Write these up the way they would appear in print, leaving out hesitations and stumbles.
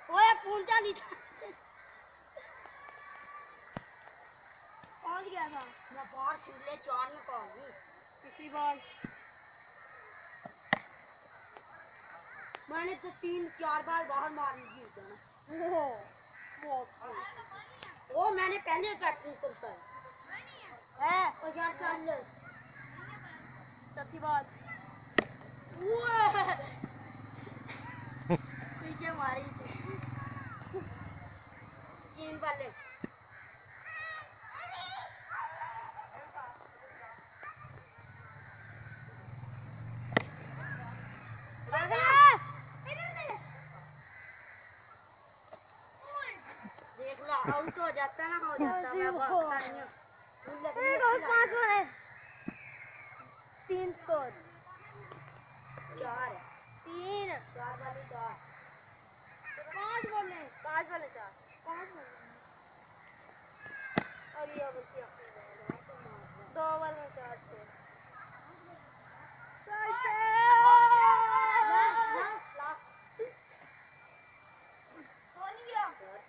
ओए पूंछा नहीं था। पहुंच गया था मैं बाहर सिंगले 4 में कहूँ किसी बार मैंने तो 3-4 बार बाहर मारनी थी वो मैंने पहले कैप्टन करता है और यार चल सच्ची बात पीछे मारी गेम वाले देख लो आउट हो जाता ना हो जाता मैं भागता नहीं हूं 5 वाले 3 स्कोर 4 3 4 वाले 4 5 वाले 4 5 वाले और ये ओवर किया 2 ओवर में 4 थे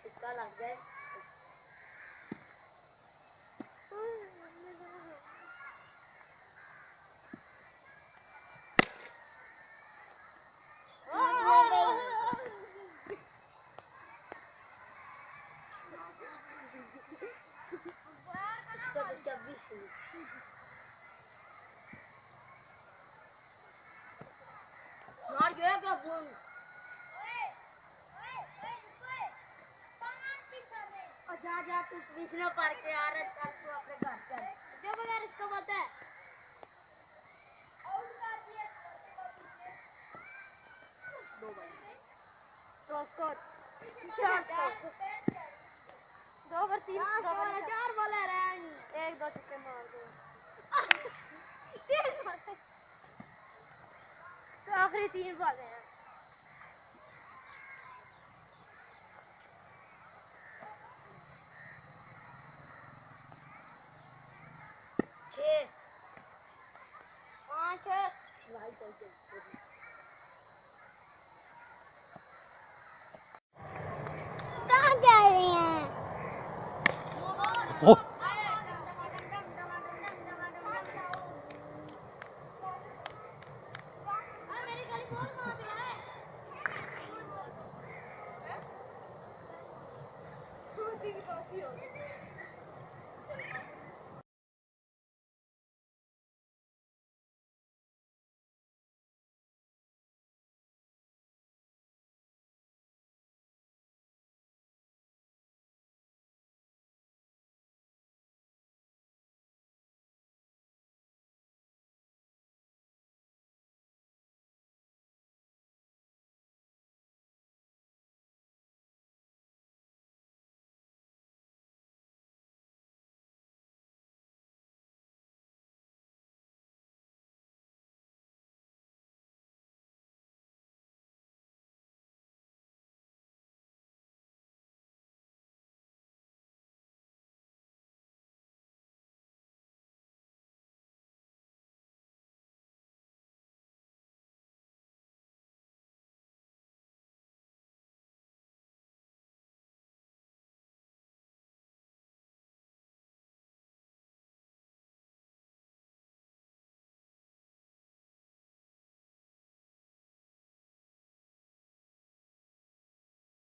छक्का लग गया मार गया क्या फोन जा तू पिछले पार के आ रहा है कल तू अपने घर चल जो बगैर इसको पता है आउट कर दिया 2 बार क्रॉस कोट 2 ओवर 3 4 बॉल है रानी 1-2 छक्के मार दो 3 बॉल तो आखिरी 3 बॉल है 6 5 भाई कहाँ जा रहे हैं